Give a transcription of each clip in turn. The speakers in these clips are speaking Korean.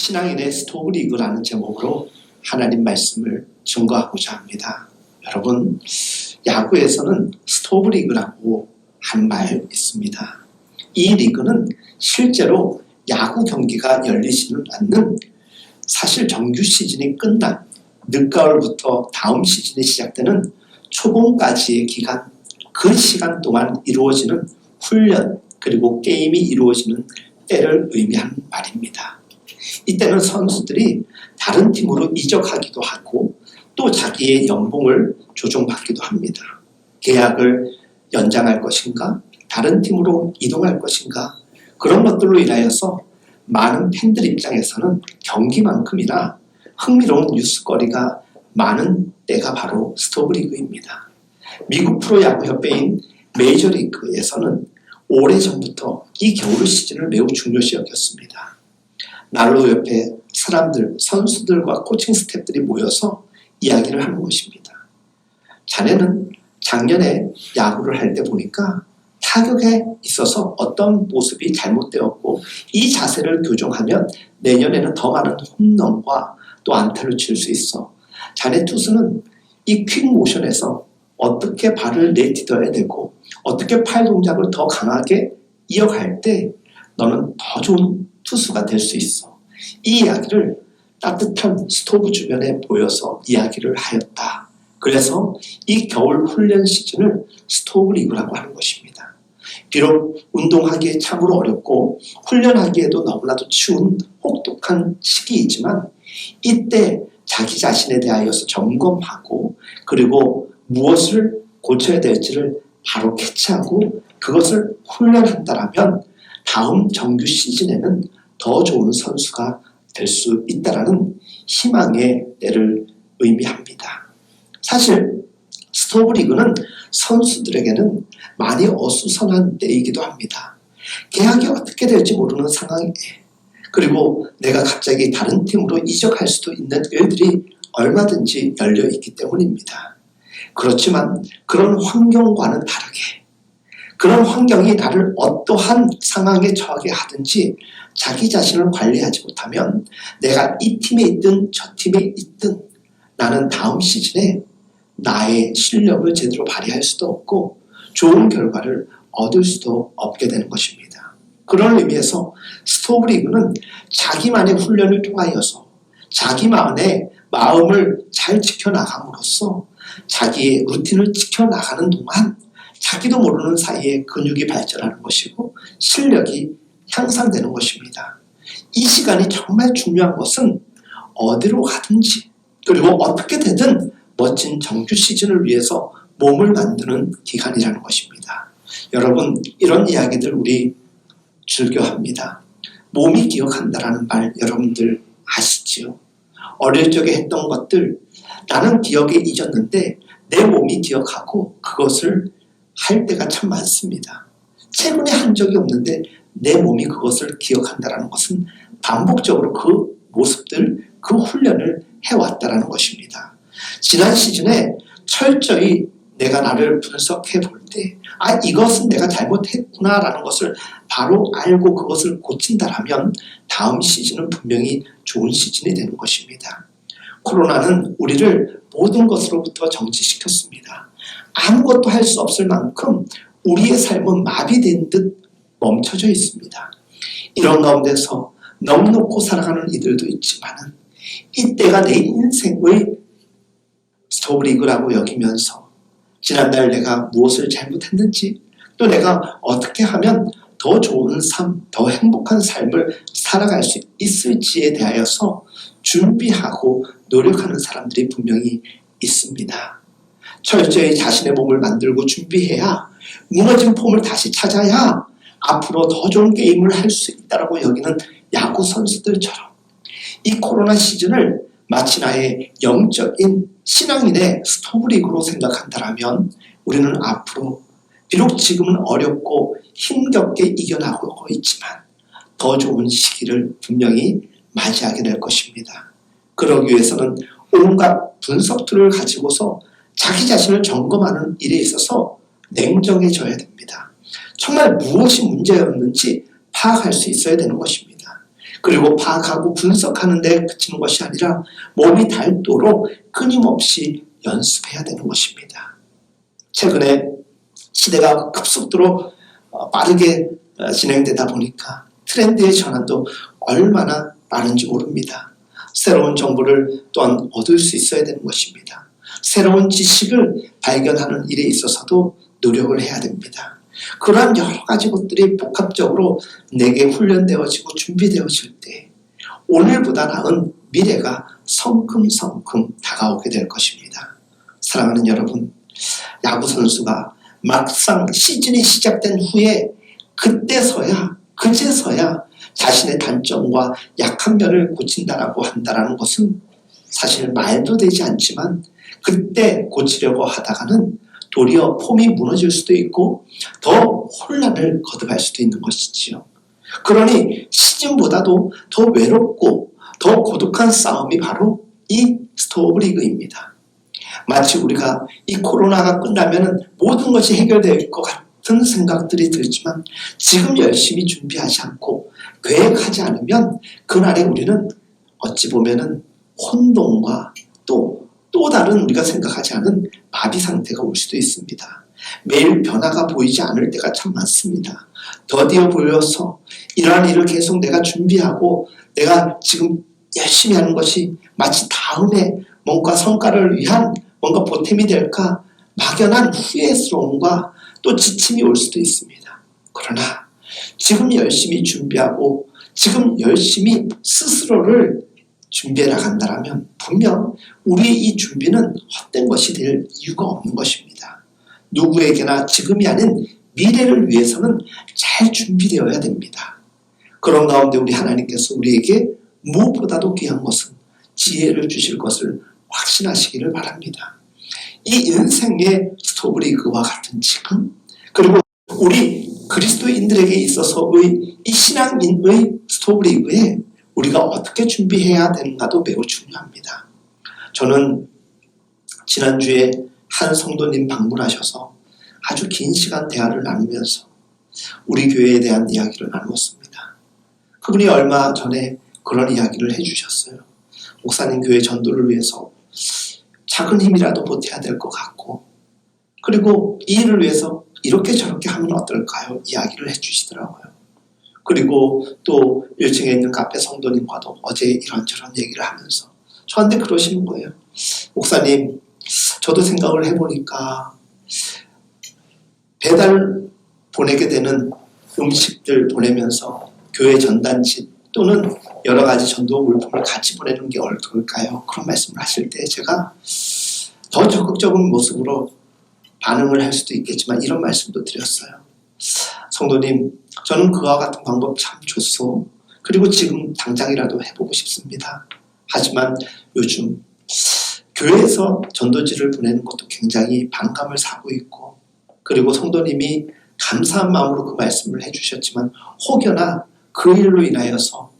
신앙인의 스토브리그라는 제목으로 하나님 말씀을 증거하고자 합니다. 여러분, 야구에서는 스토브리그라고 한 말 있습니다. 이 리그는 실제로 야구 경기가 열리지는 않는, 사실 정규 시즌이 끝난 늦가을부터 다음 시즌이 시작되는 초봄까지의 기간, 그 시간 동안 이루어지는 훈련 그리고 게임이 이루어지는 때를 의미하는 말입니다. 이때는 선수들이 다른 팀으로 이적하기도 하고 또 자기의 연봉을 조정받기도 합니다. 계약을 연장할 것인가, 다른 팀으로 이동할 것인가, 그런 것들로 인하여서 많은 팬들 입장에서는 경기만큼이나 흥미로운 뉴스거리가 많은 때가 바로 스토브리그입니다. 미국 프로야구협회인 메이저리그에서는 오래전부터 이 겨울 시즌을 매우 중요시 여겼습니다. 난로 옆에 사람들, 선수들과 코칭 스태프들이 모여서 이야기를 하는 것입니다. 자네는 작년에 야구를 할 때 보니까 타격에 있어서 어떤 모습이 잘못되었고 이 자세를 교정하면 내년에는 더 많은 홈런과 또 안타를 칠 수 있어. 자네 투수는 이 퀵 모션에서 어떻게 발을 내딛어야 되고 어떻게 팔 동작을 더 강하게 이어갈 때 너는 더 좋은 투수가 될 수 있어. 이 이야기를 따뜻한 스토브 주변에 모여서 이야기를 하였다. 그래서 이 겨울 훈련 시즌을 스토브 리그라고 하는 것입니다. 비록 운동하기에 참으로 어렵고 훈련하기에도 너무나도 추운 혹독한 시기이지만 이때 자기 자신에 대하여서 점검하고 그리고 무엇을 고쳐야 될지를 바로 캐치하고 그것을 훈련한다라면 다음 정규 시즌에는 더 좋은 선수가 될 수 있다라는 희망의 때를 의미합니다. 사실 스토브리그는 선수들에게는 많이 어수선한 때이기도 합니다. 계약이 어떻게 될지 모르는 상황에 그리고 내가 갑자기 다른 팀으로 이적할 수도 있는 일들이 얼마든지 열려있기 때문입니다. 그렇지만 그런 환경과는 다르게 그런 환경이 나를 어떠한 상황에 처하게 하든지 자기 자신을 관리하지 못하면 내가 이 팀에 있든 저 팀에 있든 나는 다음 시즌에 나의 실력을 제대로 발휘할 수도 없고 좋은 결과를 얻을 수도 없게 되는 것입니다. 그런 의미에서 스토브리그는 자기만의 훈련을 통하여서 자기만의 마음을 잘 지켜나감으로써 자기의 루틴을 지켜나가는 동안 자기도 모르는 사이에 근육이 발전하는 것이고 실력이 향상되는 것입니다. 이 시간이 정말 중요한 것은 어디로 가든지 그리고 어떻게 되든 멋진 정규 시즌을 위해서 몸을 만드는 기간이라는 것입니다. 여러분, 이런 이야기들 우리 즐겨합니다. 몸이 기억한다라는 말 여러분들 아시지요? 어릴 적에 했던 것들 나는 기억에 잊었는데 내 몸이 기억하고 그것을 할 때가 참 많습니다. 최근에 한 적이 없는데 내 몸이 그것을 기억한다는 것은 반복적으로 그 모습들, 그 훈련을 해왔다는 것입니다. 지난 시즌에 철저히 내가 나를 분석해 볼 때 이것은 내가 잘못했구나라는 것을 바로 알고 그것을 고친다라면 다음 시즌은 분명히 좋은 시즌이 되는 것입니다. 코로나는 우리를 모든 것으로부터 정지시켰습니다. 아무것도 할 수 없을 만큼 우리의 삶은 마비된 듯 멈춰져 있습니다. 이런 가운데서 넋 놓고 살아가는 이들도 있지만 이때가 내 인생의 스토브리그라고 여기면서 지난달 내가 무엇을 잘못했는지 또 내가 어떻게 하면 더 좋은 삶, 더 행복한 삶을 살아갈 수 있을지에 대하여서 준비하고 노력하는 사람들이 분명히 있습니다. 철저히 자신의 몸을 만들고 준비해야 무너진 폼을 다시 찾아야 앞으로 더 좋은 게임을 할 수 있다고 여기는 야구 선수들처럼 이 코로나 시즌을 마치 나의 영적인 신앙인의 스토브리그로 생각한다면 우리는 앞으로 비록 지금은 어렵고 힘겹게 이겨나가고 있지만 더 좋은 시기를 분명히 맞이하게 될 것입니다. 그러기 위해서는 온갖 분석들을 가지고서 자기 자신을 점검하는 일에 있어서 냉정해져야 됩니다. 정말 무엇이 문제였는지 파악할 수 있어야 되는 것입니다. 그리고 파악하고 분석하는 데 그치는 것이 아니라 몸이 닳도록 끊임없이 연습해야 되는 것입니다. 최근에 시대가 급속도로 빠르게 진행되다 보니까 트렌드의 전환도 얼마나 빠른지 모릅니다. 새로운 정보를 또한 얻을 수 있어야 되는 것입니다. 새로운 지식을 발견하는 일에 있어서도 노력을 해야 됩니다. 그러한 여러 가지 것들이 복합적으로 내게 훈련되어지고 준비되어질 때 오늘보다 나은 미래가 성큼성큼 다가오게 될 것입니다. 사랑하는 여러분, 야구 선수가 막상 시즌이 시작된 후에 그제서야 자신의 단점과 약한 면을 고친다라고 한다는 것은 사실 말도 되지 않지만 그때 고치려고 하다가는 도리어 폼이 무너질 수도 있고 더 혼란을 거듭할 수도 있는 것이지요. 그러니 시즌보다도 더 외롭고 더 고독한 싸움이 바로 이 스토브 리그입니다. 마치 우리가 이 코로나가 끝나면 모든 것이 해결될 것 같은 생각들이 들지만 지금 열심히 준비하지 않고 계획하지 않으면 그날에 우리는 어찌 보면은 혼돈과 또 다른 우리가 생각하지 않은 마비 상태가 올 수도 있습니다. 매일 변화가 보이지 않을 때가 참 많습니다. 더디어 보여서 이러한 일을 계속 내가 준비하고 내가 지금 열심히 하는 것이 마치 다음에 뭔가 성과를 위한 뭔가 보탬이 될까 막연한 후회스러움과 또 지침이 올 수도 있습니다. 그러나 지금 열심히 준비하고 지금 열심히 스스로를 준비해 나간다면 분명 우리의 이 준비는 헛된 것이 될 이유가 없는 것입니다. 누구에게나 지금이 아닌 미래를 위해서는 잘 준비되어야 됩니다. 그런 가운데 우리 하나님께서 우리에게 무엇보다도 귀한 것은 지혜를 주실 것을 확신하시기를 바랍니다. 이 인생의 스토브 리그와 같은 지금, 그리고 우리 그리스도인들에게 있어서의 이 신앙인의 스토브 리그에 우리가 어떻게 준비해야 되는가도 매우 중요합니다. 저는 지난주에 한 성도님 방문하셔서 아주 긴 시간 대화를 나누면서 우리 교회에 대한 이야기를 나누었습니다. 그분이 얼마 전에 그런 이야기를 해주셨어요. 목사님, 교회 전도를 위해서 작은 힘이라도 보태야 될 것 같고, 그리고 이 일을 위해서 이렇게 저렇게 하면 어떨까요? 이야기를 해주시더라고요. 그리고 또 1층에 있는 카페 성도님과도 어제 이런저런 얘기를 하면서 저한테 그러시는 거예요. 목사님, 저도 생각을 해보니까 배달 보내게 되는 음식들 보내면서 교회 전단지 또는 여러 가지 전도 물품을 같이 보내는 게 어떨까요? 그런 말씀을 하실 때 제가 더 적극적인 모습으로 반응을 할 수도 있겠지만 이런 말씀도 드렸어요. 성도님, 저는 그와 같은 방법 참 좋소. 그리고 지금 당장이라도 해보고 싶습니다. 하지만 요즘 교회에서 전도지를 보내는 것도 굉장히 반감을 사고 있고, 그리고 성도님이 감사한 마음으로 그 말씀을 해주셨지만 혹여나 그 일로 인하여서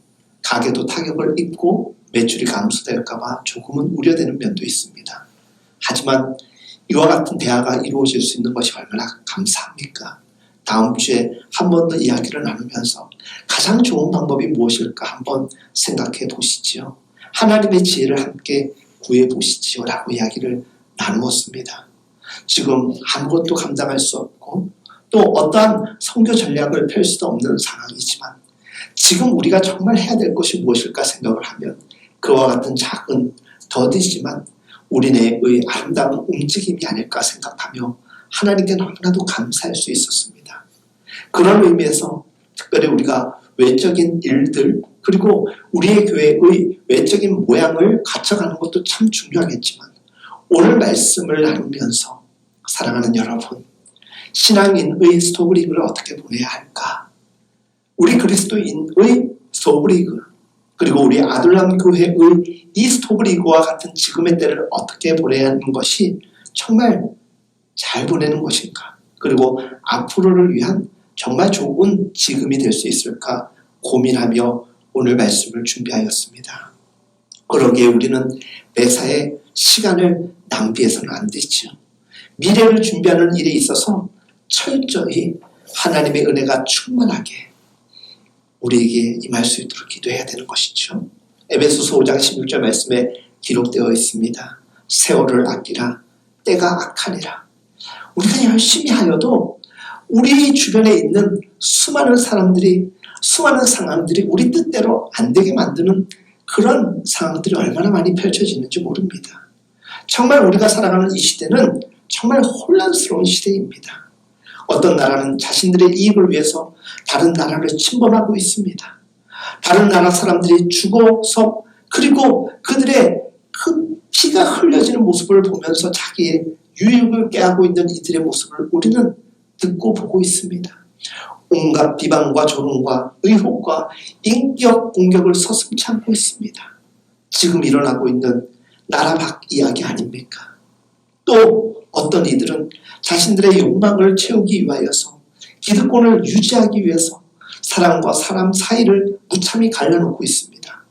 가게도 타격을 입고 매출이 감소될까봐 조금은 우려되는 면도 있습니다. 하지만 이와 같은 대화가 이루어질 수 있는 것이 얼마나 감사합니까? 다음 주에 한 번 더 이야기를 나누면서 가장 좋은 방법이 무엇일까 한번 생각해 보시지요. 하나님의 지혜를 함께 구해 보시지요 라고 이야기를 나누었습니다. 지금 아무것도 감당할 수 없고 또 어떠한 선교 전략을 펼 수도 없는 상황이지만 지금 우리가 정말 해야 될 것이 무엇일까 생각을 하면 그와 같은 작은 더디지만 우리네의 아름다운 움직임이 아닐까 생각하며 하나님께 너무나도 감사할 수 있었습니다. 그런 의미에서 특별히 우리가 외적인 일들 그리고 우리의 교회의 외적인 모양을 갖춰가는 것도 참 중요하겠지만 오늘 말씀을 나누면서 사랑하는 여러분, 신앙인의 스토브 리그를 어떻게 보내야 할까? 우리 그리스도인의 스토브 리그 그리고 우리 아둘람 교회의 이 스토브 리그와 같은 지금의 때를 어떻게 보내야 하는 것이 정말 잘 보내는 것인가? 그리고 앞으로를 위한 정말 좋은 지금이 될 수 있을까 고민하며 오늘 말씀을 준비하였습니다. 그러기에 우리는 매사에 시간을 낭비해서는 안 되죠. 미래를 준비하는 일에 있어서 철저히 하나님의 은혜가 충만하게 우리에게 임할 수 있도록 기도해야 되는 것이죠. 에베소서 5장 16절 말씀에 기록되어 있습니다. 세월을 아끼라. 때가 악하니라. 우리가 열심히 하여도 우리 주변에 있는 수많은 사람들이, 수많은 상황들이 우리 뜻대로 안 되게 만드는 그런 상황들이 얼마나 많이 펼쳐지는지 모릅니다. 정말 우리가 살아가는 이 시대는 정말 혼란스러운 시대입니다. 어떤 나라는 자신들의 이익을 위해서 다른 나라를 침범하고 있습니다. 다른 나라 사람들이 죽어서 그리고 그들의 그 피가 흘려지는 모습을 보면서 자기의 유익을 꾀하고 있는 이들의 모습을 우리는 듣고 보고 있습니다. 온갖 비방과 조롱과 의혹과 인격 공격을 서슴지 않고 있습니다. 지금 일어나고 있는 나라 밖 이야기 아닙니까? 또 어떤 이들은 자신들의 욕망을 채우기 위하여서 기득권을 유지하기 위해서 사람과 사람 사이를 무참히 갈라놓고 있습니다.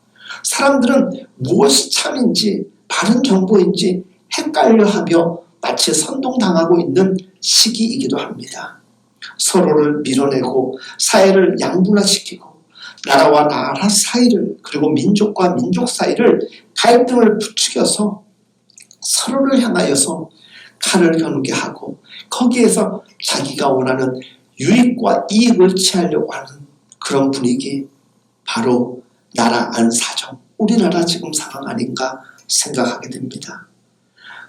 사람들은 무엇이 참인지 바른 정보인지 헷갈려하며 마치 선동당하고 있는 시기이기도 합니다. 서로를 밀어내고 사회를 양분화시키고 나라와 나라 사이를 그리고 민족과 민족 사이를 갈등을 부추겨서 서로를 향하여서 칼을 겨누게 하고 거기에서 자기가 원하는 유익과 이익을 취하려고 하는 그런 분위기, 바로 나라 안 사정, 우리나라 지금 상황 아닌가 생각하게 됩니다.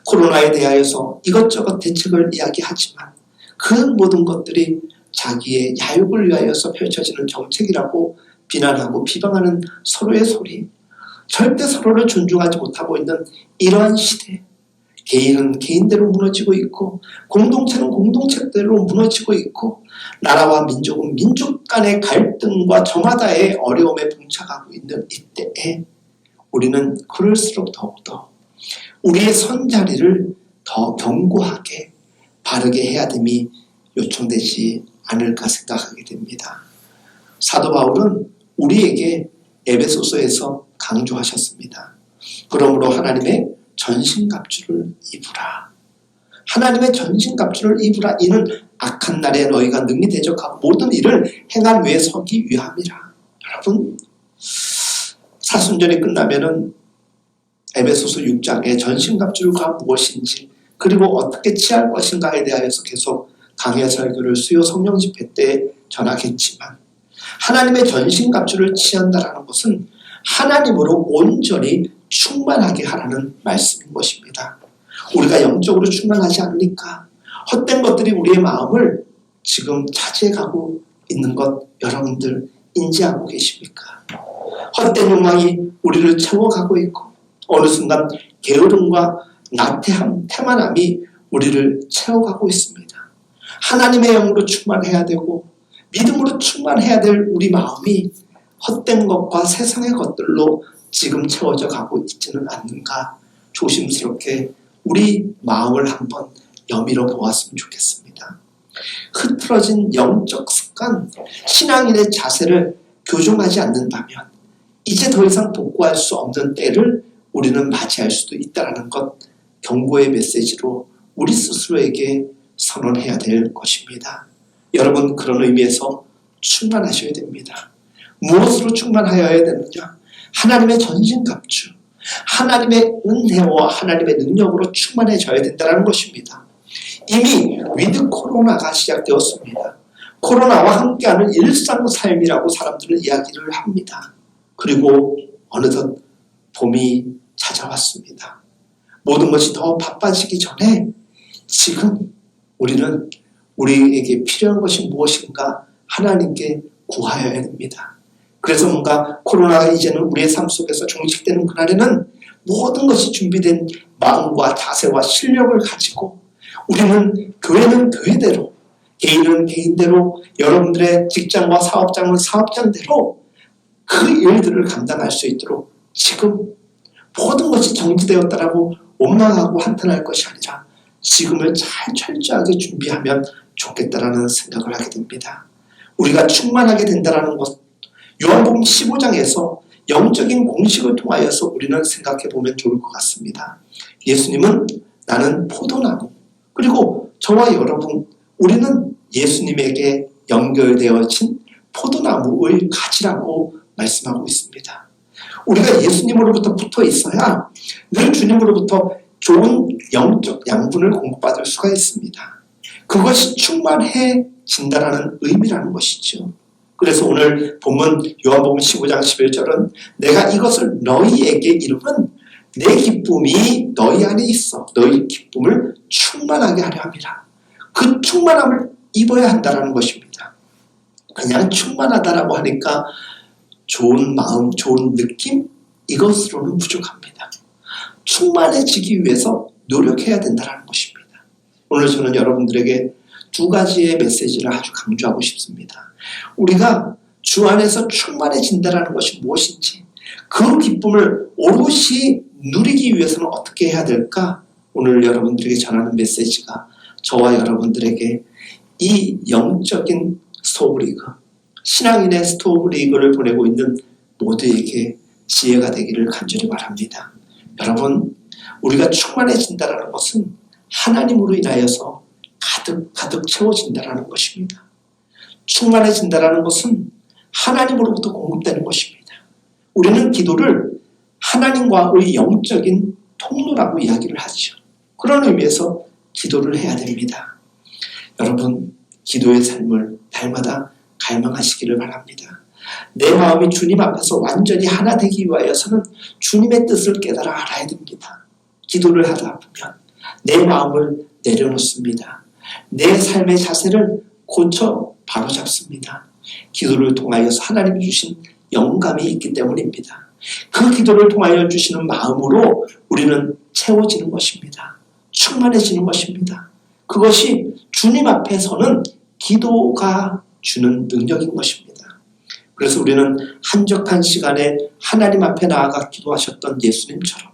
코로나에 대하여서 이것저것 대책을 이야기하지만 그 모든 것들이 자기의 야욕을 위하여서 펼쳐지는 정책이라고 비난하고 비방하는 서로의 소리, 절대 서로를 존중하지 못하고 있는 이러한 시대, 개인은 개인대로 무너지고 있고 공동체는 공동체대로 무너지고 있고 나라와 민족은 민족 간의 갈등과 저마다의 어려움에 봉착하고 있는 이때에 우리는 그럴수록 더욱더 우리의 선자리를 더 견고하게 바르게 해야 됨이 요청되지 않을까 생각하게 됩니다. 사도 바울은 우리에게 에베소서에서 강조하셨습니다. 그러므로 하나님의 전신갑주를 입으라. 하나님의 전신갑주를 입으라. 이는 악한 날에 너희가 능히 대적하고 모든 일을 행한 위에 서기 위함이라. 여러분, 사순절이 끝나면은 에베소서 6장에 전신갑주가 무엇인지 그리고 어떻게 취할 것인가에 대하여서 계속 강해 설교를 수요 성령 집회 때 전하겠지만, 하나님의 전신갑주를 취한다라는 것은 하나님으로 온전히 충만하게 하라는 말씀인 것입니다. 우리가 영적으로 충만하지 않으니까 헛된 것들이 우리의 마음을 지금 차지해가고 있는 것 여러분들 인지하고 계십니까? 헛된 욕망이 우리를 채워가고 있고 어느 순간 게으름과 나태함, 태만함이 우리를 채워가고 있습니다. 하나님의 영으로 충만해야 되고 믿음으로 충만해야 될 우리 마음이 헛된 것과 세상의 것들로 지금 채워져 가고 있지는 않는가 조심스럽게 우리 마음을 한번 여미러 보았으면 좋겠습니다. 흐트러진 영적 습관, 신앙인의 자세를 교정하지 않는다면 이제 더 이상 복구할 수 없는 때를 우리는 맞이할 수도 있다는 것, 경고의 메시지로 우리 스스로에게 선언해야 될 것입니다. 여러분, 그런 의미에서 충만하셔야 됩니다. 무엇으로 충만하여야 되느냐? 하나님의 전신갑주, 하나님의 은혜와 하나님의 능력으로 충만해져야 된다는 것입니다. 이미 위드 코로나가 시작되었습니다. 코로나와 함께하는 일상 삶이라고 사람들은 이야기를 합니다. 그리고 어느덧 봄이 찾아왔습니다. 모든 것이 더 바빠지기 전에 지금 우리는 우리에게 필요한 것이 무엇인가 하나님께 구하여야 됩니다. 그래서 뭔가 코로나가 이제는 우리의 삶 속에서 종식되는 그날에는 모든 것이 준비된 마음과 자세와 실력을 가지고 우리는 교회는 교회대로, 개인은 개인대로, 여러분들의 직장과 사업장은 사업장대로 그 일들을 감당할 수 있도록 지금 모든 것이 정지되었다라고 원망하고 한탄할 것이 아니라 지금을 잘 철저하게 준비하면 좋겠다라는 생각을 하게 됩니다. 우리가 충만하게 된다라는 것, 요한복음 15장에서 영적인 공식을 통하여서 우리는 생각해 보면 좋을 것 같습니다. 예수님은 나는 포도나무, 그리고 저와 여러분, 우리는 예수님에게 연결되어진 포도나무의 가지라고 말씀하고 있습니다. 우리가 예수님으로부터 붙어 있어야 늘 주님으로부터 좋은 영적 양분을 공급받을 수가 있습니다. 그것이 충만해진다라는 의미라는 것이죠. 그래서 오늘 본문 요한복음 15장 11절은 내가 이것을 너희에게 이름은 내 기쁨이 너희 안에 있어 너희 기쁨을 충만하게 하려 함이라. 그 충만함을 입어야 한다는 것입니다. 그냥 충만하다라고 하니까 좋은 마음, 좋은 느낌 이것으로는 부족합니다. 충만해지기 위해서 노력해야 된다는 것입니다. 오늘 저는 여러분들에게 두 가지의 메시지를 아주 강조하고 싶습니다. 우리가 주 안에서 충만해진다는 것이 무엇인지 그 기쁨을 오롯이 누리기 위해서는 어떻게 해야 될까? 오늘 여러분들에게 전하는 메시지가 저와 여러분들에게 이 영적인 스토브리그, 신앙인의 스토브리그를 보내고 있는 모두에게 지혜가 되기를 간절히 바랍니다. 여러분, 우리가 충만해진다는 것은 하나님으로 인하여서 가득 채워진다는 것입니다. 충만해진다는 것은 하나님으로부터 공급되는 것입니다. 우리는 기도를 하나님과의 영적인 통로라고 이야기를 하죠. 그런 의미에서 기도를 해야 됩니다. 여러분, 기도의 삶을 날마다 갈망하시기를 바랍니다. 내 마음이 주님 앞에서 완전히 하나 되기 위하여서는 주님의 뜻을 깨달아 알아야 됩니다. 기도를 하다 보면 내 마음을 내려놓습니다. 내 삶의 자세를 고쳐 바로잡습니다. 기도를 통하여서 하나님이 주신 영감이 있기 때문입니다. 그 기도를 통하여 주시는 마음으로 우리는 채워지는 것입니다. 충만해지는 것입니다. 그것이 주님 앞에서는 기도가 주는 능력인 것입니다. 그래서 우리는 한적한 시간에 하나님 앞에 나아가 기도하셨던 예수님처럼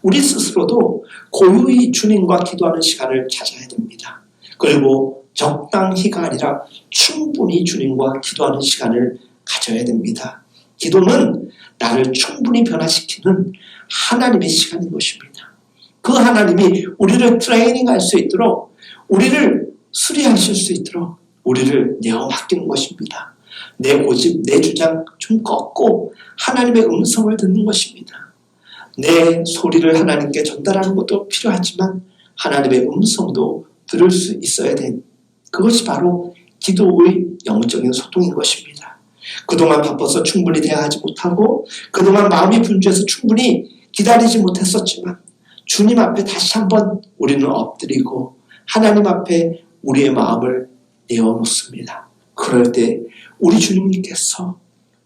우리 스스로도 고유히 주님과 기도하는 시간을 찾아야 됩니다. 그리고 적당히가 아니라 충분히 주님과 기도하는 시간을 가져야 됩니다. 기도는 나를 충분히 변화시키는 하나님의 시간인 것입니다. 그 하나님이 우리를 트레이닝할 수 있도록 우리를 수리하실 수 있도록 우리를 내어 맡기는 것입니다. 내 고집, 내 주장 좀 꺾고 하나님의 음성을 듣는 것입니다. 내 소리를 하나님께 전달하는 것도 필요하지만 하나님의 음성도 들을 수 있어야 된 그것이 바로 기도의 영적인 소통인 것입니다. 그동안 바빠서 충분히 대화하지 못하고 그동안 마음이 분주해서 충분히 기다리지 못했었지만 주님 앞에 다시 한번 우리는 엎드리고 하나님 앞에 우리의 마음을 내어놓습니다. 그럴 때 우리 주님께서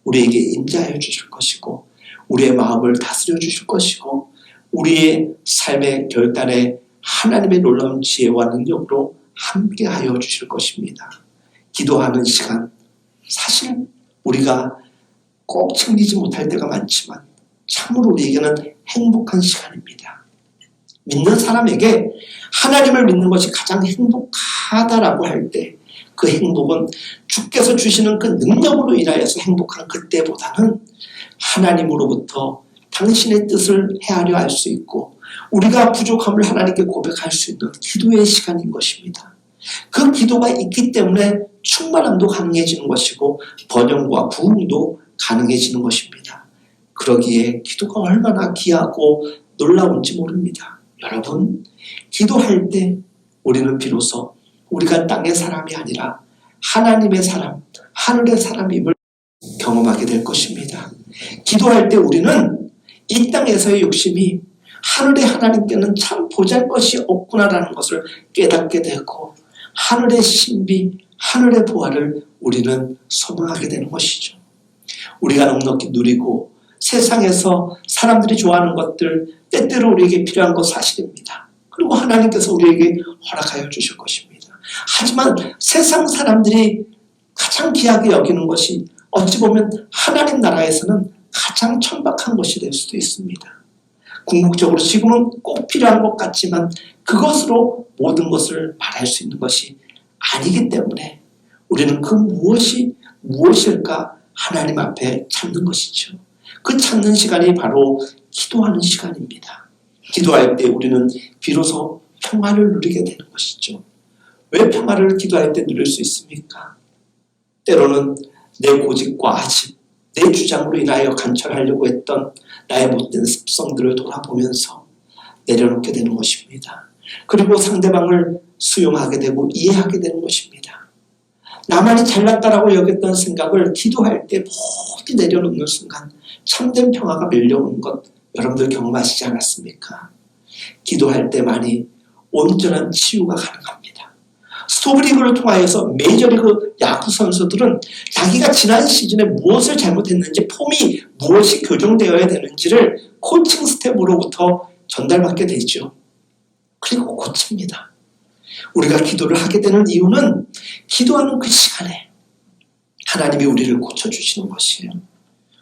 우리에게 임재하여 주실 것이고 우리의 마음을 다스려 주실 것이고 우리의 삶의 결단에 하나님의 놀라운 지혜와 능력으로 함께하여 주실 것입니다. 기도하는 시간, 사실 우리가 꼭 챙기지 못할 때가 많지만 참으로 우리에게는 행복한 시간입니다. 믿는 사람에게 하나님을 믿는 것이 가장 행복하다라고 할 때 그 행복은 주께서 주시는 그 능력으로 인하여서 행복한 그때보다는 하나님으로부터 당신의 뜻을 헤아려 알 수 있고 우리가 부족함을 하나님께 고백할 수 있는 기도의 시간인 것입니다. 그 기도가 있기 때문에 충만함도 가능해지는 것이고 번영과 부흥도 가능해지는 것입니다. 그러기에 기도가 얼마나 귀하고 놀라운지 모릅니다. 여러분, 기도할 때 우리는 비로소 우리가 땅의 사람이 아니라 하나님의 사람, 하늘의 사람임을 경험하게 될 것입니다. 기도할 때 우리는 이 땅에서의 욕심이 하늘의 하나님께는 참 보잘것이 없구나라는 것을 깨닫게 되고 하늘의 신비, 하늘의 보화를 우리는 소망하게 되는 것이죠. 우리가 넉넉히 누리고 세상에서 사람들이 좋아하는 것들 때때로 우리에게 필요한 것 사실입니다. 그리고 하나님께서 우리에게 허락하여 주실 것입니다. 하지만 세상 사람들이 가장 귀하게 여기는 것이 어찌 보면 하나님 나라에서는 가장 천박한 것이 될 수도 있습니다. 궁극적으로 지금은 꼭 필요한 것 같지만 그것으로 모든 것을 말할 수 있는 것이 아니기 때문에 우리는 그 무엇이 무엇일까 하나님 앞에 찾는 것이죠. 그 찾는 시간이 바로 기도하는 시간입니다. 기도할 때 우리는 비로소 평화를 누리게 되는 것이죠. 왜 평화를 기도할 때 누릴 수 있습니까? 때로는 내 고집과 아집, 내 주장으로 인하여 관철하려고 했던 나의 못된 습성들을 돌아보면서 내려놓게 되는 것입니다. 그리고 상대방을 수용하게 되고 이해하게 되는 것입니다. 나만이 잘났다라고 여겼던 생각을 기도할 때 모두 내려놓는 순간 참된 평화가 밀려오는 것 여러분들 경험하시지 않았습니까? 기도할 때만이 온전한 치유가 가능합니다. 스토브리그를 통하여서 메이저리그 야구 선수들은 자기가 지난 시즌에 무엇을 잘못했는지 폼이 무엇이 교정되어야 되는지를 코칭 스텝으로부터 전달받게 되죠. 그리고 고칩니다. 우리가 기도를 하게 되는 이유는 기도하는 그 시간에 하나님이 우리를 고쳐주시는 것이에요.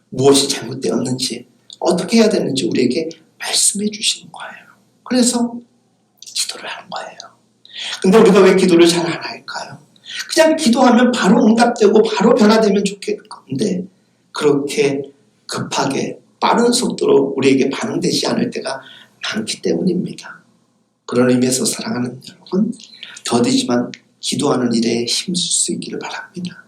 무엇이 잘못되었는지 어떻게 해야 되는지 우리에게 말씀해 주시는 거예요. 그래서 기도를 하는 거예요. 근데 우리가 왜 기도를 잘 안 할까요? 그냥 기도하면 바로 응답되고 바로 변화되면 좋겠는데 그렇게 급하게 빠른 속도로 우리에게 반응되지 않을 때가 많기 때문입니다. 그런 의미에서 사랑하는 여러분, 더디지만 기도하는 일에 힘쓸 수 있기를 바랍니다.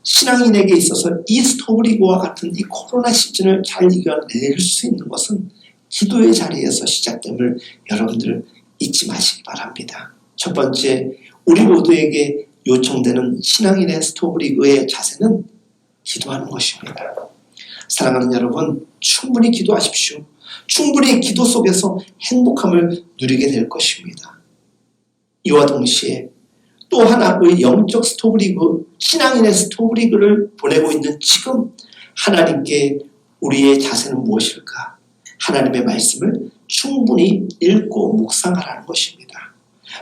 신앙인에게 있어서 이 스토브리그와 같은 이 코로나 시즌을 잘 이겨낼 수 있는 것은 기도의 자리에서 시작됨을 여러분들 잊지 마시기 바랍니다. 첫 번째, 우리 모두에게 요청되는 신앙인의 스토브리그의 자세는 기도하는 것입니다. 사랑하는 여러분, 충분히 기도하십시오. 충분히 기도 속에서 행복함을 누리게 될 것입니다. 이와 동시에 또 하나의 영적 스토브리그, 신앙인의 스토브리그를 보내고 있는 지금 하나님께 우리의 자세는 무엇일까? 하나님의 말씀을 충분히 읽고 묵상하라는 것입니다.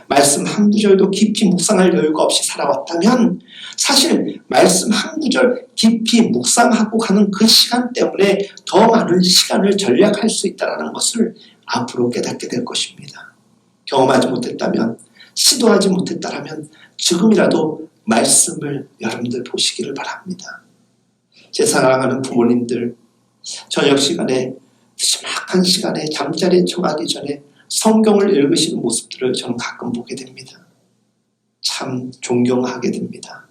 말씀 한 구절도 깊이 묵상할 여유가 없이 살아왔다면 사실 말씀 한 구절 깊이 묵상하고 가는 그 시간 때문에 더 많은 시간을 절약할 수 있다는 것을 앞으로 깨닫게 될 것입니다. 경험하지 못했다면, 시도하지 못했다면 지금이라도 말씀을 여러분들 보시기를 바랍니다. 제 사랑하는 부모님들, 저녁 시간에 늦지막한 시간에 잠자리에 청하기 전에 성경을 읽으시는 모습들을 저는 가끔 보게 됩니다. 참 존경하게 됩니다.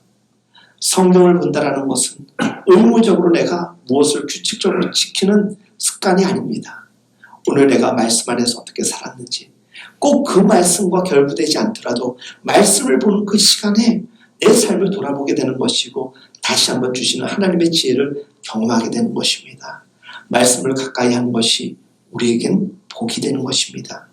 성경을 본다라는 것은 의무적으로 내가 무엇을 규칙적으로 지키는 습관이 아닙니다. 오늘 내가 말씀 안에서 어떻게 살았는지 꼭 그 말씀과 결부되지 않더라도 말씀을 보는 그 시간에 내 삶을 돌아보게 되는 것이고 다시 한번 주시는 하나님의 지혜를 경험하게 되는 것입니다. 말씀을 가까이 하는 것이 우리에겐 복이 되는 것입니다.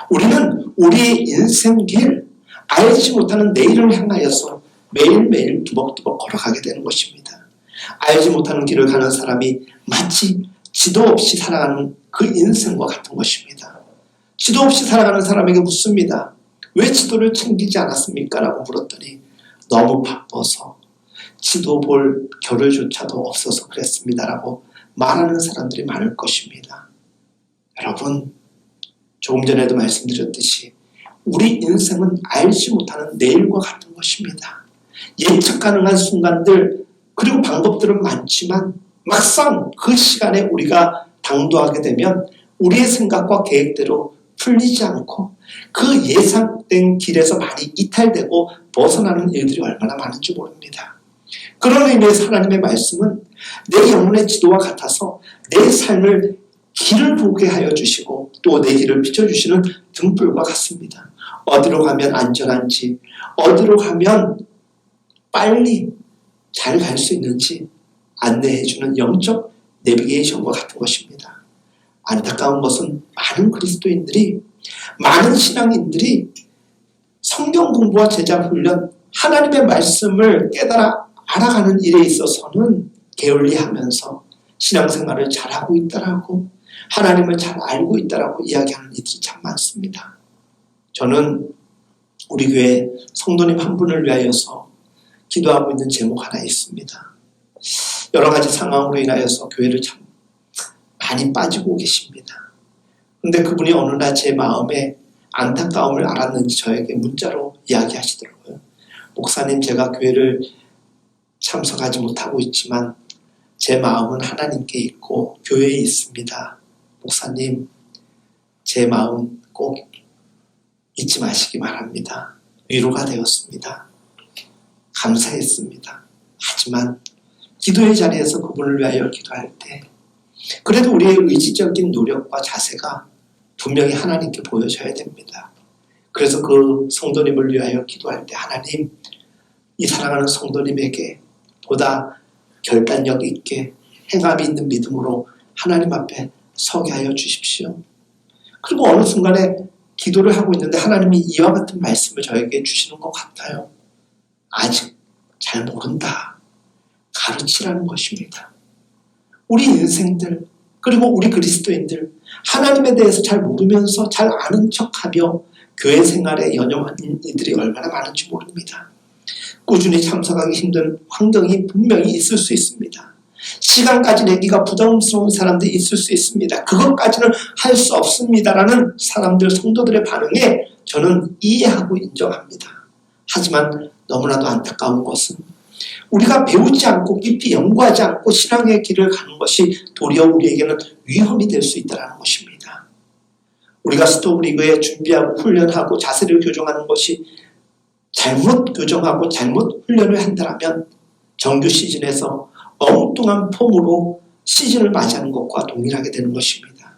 우리는 우리의 인생길, 알지 못하는 내일을 향하여서 매일매일 두벅두벅 걸어가게 되는 것입니다. 알지 못하는 길을 가는 사람이 마치 지도 없이 살아가는 그 인생과 같은 것입니다. 지도 없이 살아가는 사람에게 묻습니다. 왜 지도를 챙기지 않았습니까? 라고 물었더니 너무 바빠서 지도 볼 겨를조차도 없어서 그랬습니다. 라고 말하는 사람들이 많을 것입니다. 여러분, 조금 전에도 말씀드렸듯이 우리 인생은 알지 못하는 내일과 같은 것입니다. 예측 가능한 순간들 그리고 방법들은 많지만 막상 그 시간에 우리가 당도하게 되면 우리의 생각과 계획대로 풀리지 않고 그 예상된 길에서 많이 이탈되고 벗어나는 일들이 얼마나 많은지 모릅니다. 그런 의미에서 하나님의 말씀은 내 영혼의 지도와 같아서 내 삶을 길을 보게 하여 주시고 또 내 길을 비춰주시는 등불과 같습니다. 어디로 가면 안전한지, 어디로 가면 빨리 잘 갈 수 있는지 안내해주는 영적 내비게이션과 같은 것입니다. 안타까운 것은 많은 그리스도인들이, 많은 신앙인들이 성경 공부와 제자 훈련, 하나님의 말씀을 깨달아 알아가는 일에 있어서는 게을리하면서 신앙생활을 잘하고 있다라고, 하나님을 잘 알고 있다라고 이야기하는 이들이 참 많습니다. 저는 우리 교회 성도님 한 분을 위하여서 기도하고 있는 제목 하나 있습니다. 여러 가지 상황으로 인하여서 교회를 참 많이 빠지고 계십니다. 그런데 그분이 어느 날 제 마음에 안타까움을 알았는지 저에게 문자로 이야기하시더라고요. 목사님, 제가 교회를 참석하지 못하고 있지만 제 마음은 하나님께 있고 교회에 있습니다. 목사님, 제 마음 꼭 잊지 마시기 바랍니다. 위로가 되었습니다. 감사했습니다. 하지만 기도의 자리에서 그분을 위하여 기도할 때 그래도 우리의 의지적인 노력과 자세가 분명히 하나님께 보여져야 됩니다. 그래서 그 성도님을 위하여 기도할 때 하나님, 이 사랑하는 성도님에게 보다 결단력 있게 행함이 있는 믿음으로 하나님 앞에 서게 하여 주십시오. 그리고 어느 순간에 기도를 하고 있는데 하나님이 이와 같은 말씀을 저에게 주시는 것 같아요. 아직 잘 모른다. 가르치라는 것입니다. 우리 인생들 그리고 우리 그리스도인들 하나님에 대해서 잘 모르면서 잘 아는 척하며 교회 생활에 연연한 이들이 얼마나 많은지 모릅니다. 꾸준히 참석하기 힘든 환경이 분명히 있을 수 있습니다. 시간까지 내기가 부담스러운 사람들이 있을 수 있습니다. 그것까지는 할 수 없습니다라는 사람들, 성도들의 반응에 저는 이해하고 인정합니다. 하지만 너무나도 안타까운 것은 우리가 배우지 않고 깊이 연구하지 않고 신앙의 길을 가는 것이 도리어 우리에게는 위험이 될 수 있다는 것입니다. 우리가 스토브리그에 준비하고 훈련하고 자세를 교정하는 것이 잘못 교정하고 잘못 훈련을 한다면 정규 시즌에서 엉뚱한 폼으로 시즌을 맞이하는 것과 동일하게 되는 것입니다.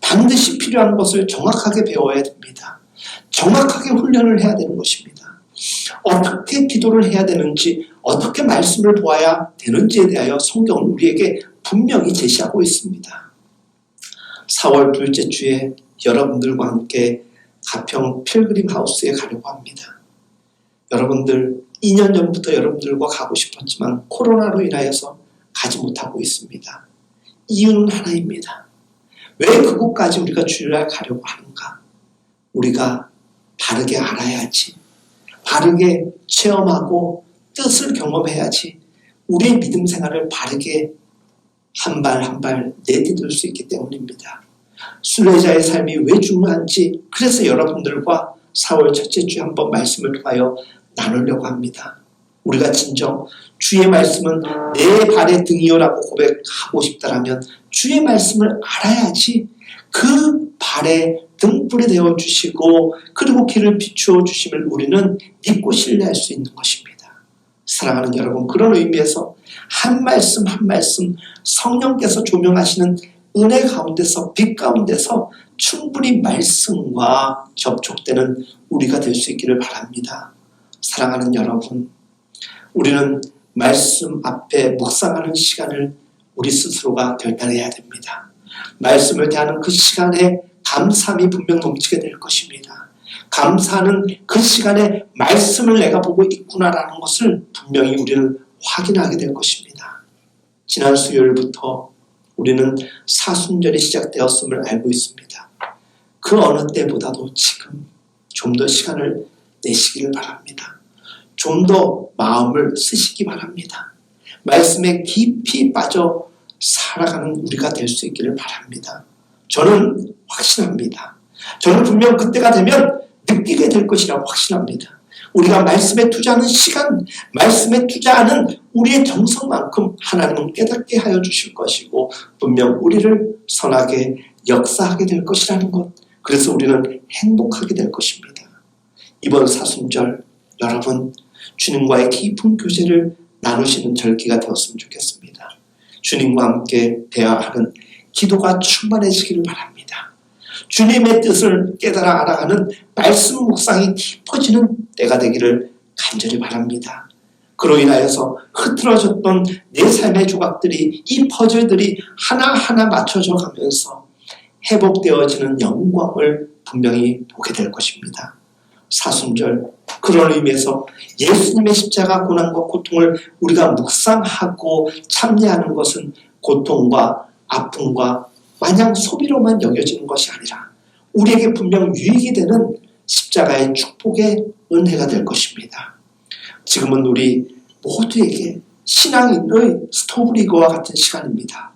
반드시 필요한 것을 정확하게 배워야 됩니다. 정확하게 훈련을 해야 되는 것입니다. 어떻게 기도를 해야 되는지, 어떻게 말씀을 보아야 되는지에 대하여 성경은 우리에게 분명히 제시하고 있습니다. 4월 둘째 주에 여러분들과 함께 가평 필그림 하우스에 가려고 합니다. 여러분들 2년 전부터 여러분들과 가고 싶었지만 코로나로 인하여서 가지 못하고 있습니다. 이유는 하나입니다. 왜 그곳까지 우리가 주일날 가려고 하는가? 우리가 바르게 알아야지, 바르게 체험하고 뜻을 경험해야지 우리의 믿음 생활을 바르게 한 발 한 발 내디딜 수 있기 때문입니다. 순례자의 삶이 왜 중요한지 그래서 여러분들과 4월 첫째 주에 한번 말씀을 통하여 나누려고 합니다. 우리가 진정 주의 말씀은 내 발의 등이요라고 고백하고 싶다라면 주의 말씀을 알아야지 그 발에 등불이 되어주시고 그리고 길을 비추어 주심을 우리는 믿고 신뢰할 수 있는 것입니다. 사랑하는 여러분, 그런 의미에서 한 말씀 한 말씀 성령께서 조명하시는 은혜 가운데서 빛 가운데서 충분히 말씀과 접촉되는 우리가 될 수 있기를 바랍니다. 사랑하는 여러분, 우리는 말씀 앞에 묵상하는 시간을 우리 스스로가 결단해야 됩니다. 말씀을 대하는 그 시간에 감사함이 분명 넘치게 될 것입니다. 감사하는 그 시간에 말씀을 내가 보고 있구나라는 것을 분명히 우리는 확인하게 될 것입니다. 지난 수요일부터 우리는 사순절이 시작되었음을 알고 있습니다. 그 어느 때보다도 지금 좀 더 시간을 내시기를 바랍니다. 좀 더 마음을 쓰시기 바랍니다. 말씀에 깊이 빠져 살아가는 우리가 될 수 있기를 바랍니다. 저는 확신합니다. 저는 분명 그때가 되면 느끼게 될 것이라고 확신합니다. 우리가 말씀에 투자하는 시간, 말씀에 투자하는 우리의 정성만큼 하나님은 깨닫게 하여 주실 것이고 분명 우리를 선하게 역사하게 될 것이라는 것, 그래서 우리는 행복하게 될 것입니다. 이번 사순절 여러분 주님과의 깊은 교제를 나누시는 절기가 되었으면 좋겠습니다. 주님과 함께 대화하는 기도가 충만해지기를 바랍니다. 주님의 뜻을 깨달아 알아가는 말씀 묵상이 깊어지는 때가 되기를 간절히 바랍니다. 그로 인하여서 흐트러졌던 내 삶의 조각들이, 이 퍼즐들이 하나하나 맞춰져 가면서 회복되어지는 영광을 분명히 보게 될 것입니다. 사순절, 그런 의미에서 예수님의 십자가 고난과 고통을 우리가 묵상하고 참여하는 것은 고통과 아픔과 마냥 소비로만 여겨지는 것이 아니라 우리에게 분명 유익이 되는 십자가의 축복의 은혜가 될 것입니다. 지금은 우리 모두에게 신앙인의 스토브리그와 같은 시간입니다.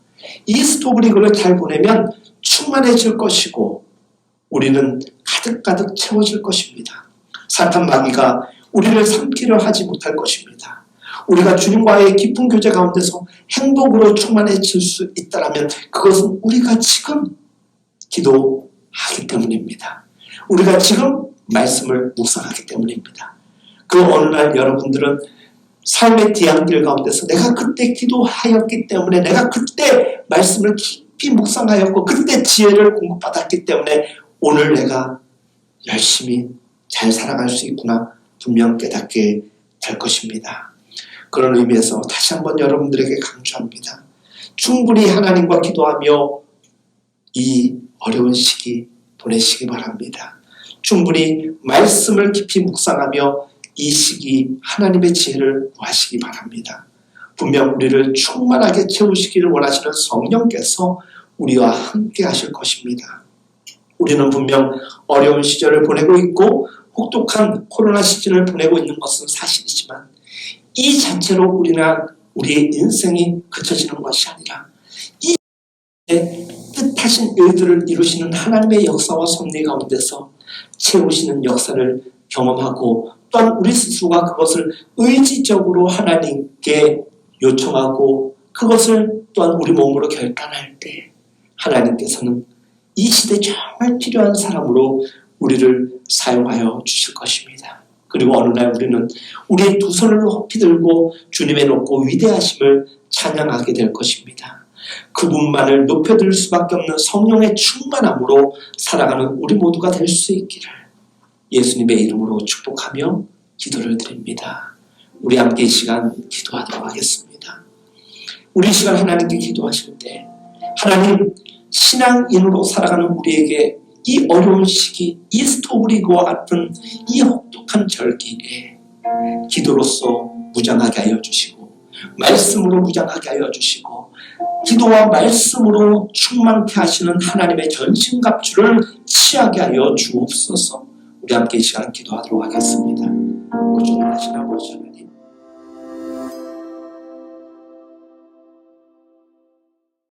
이 스토브리그를 잘 보내면 충만해질 것이고 우리는 가득가득 채워질 것입니다. 사탄 마귀가 우리를 삼키려 하지 못할 것입니다. 우리가 주님과의 깊은 교제 가운데서 행복으로 충만해질 수 있다면 그것은 우리가 지금 기도하기 때문입니다. 우리가 지금 말씀을 묵상하기 때문입니다. 그 어느 날 여러분들은 삶의 뒤안길 가운데서 내가 그때 기도하였기 때문에, 내가 그때 말씀을 깊이 묵상하였고 그때 지혜를 공급받았기 때문에 오늘 내가 열심히 잘 살아갈 수 있구나 분명 깨닫게 될 것입니다. 그런 의미에서 다시 한번 여러분들에게 강조합니다. 충분히 하나님과 기도하며 이 어려운 시기 보내시기 바랍니다. 충분히 말씀을 깊이 묵상하며 이 시기 하나님의 지혜를 구하시기 바랍니다. 분명 우리를 충만하게 채우시기를 원하시는 성령께서 우리와 함께 하실 것입니다. 우리는 분명 어려운 시절을 보내고 있고 혹독한 코로나 시즌을 보내고 있는 것은 사실이지만 이 자체로 우리의 인생이 그쳐지는 것이 아니라 이 뜻하신 일들을 이루시는 하나님의 역사와 섭리 가운데서 채우시는 역사를 경험하고 또한 우리 스스로가 그것을 의지적으로 하나님께 요청하고 그것을 또한 우리 몸으로 결단할 때 하나님께서는 이 시대에 정말 필요한 사람으로 우리를 사용하여 주실 것입니다. 그리고 어느 날 우리는 우리의 두 손을 높이 들고 주님의 높고 위대하심을 찬양하게 될 것입니다. 그분만을 높여들 수밖에 없는 성령의 충만함으로 살아가는 우리 모두가 될 수 있기를 예수님의 이름으로 축복하며 기도를 드립니다. 우리 함께 이 시간 기도하도록 하겠습니다. 우리 이 시간 하나님께 기도하실 때 하나님 신앙인으로 살아가는 우리에게 이 어려운 시기, 이 스토브리그와 같은 이 혹독한 절기에 기도로서 무장하게 하여 주시고 말씀으로 무장하게 하여 주시고 기도와 말씀으로 충만케 하시는 하나님의 전신갑주를 취하게 하여 주옵소서. 우리 함께 이 시간 기도하도록 하겠습니다. 오전하신 아버지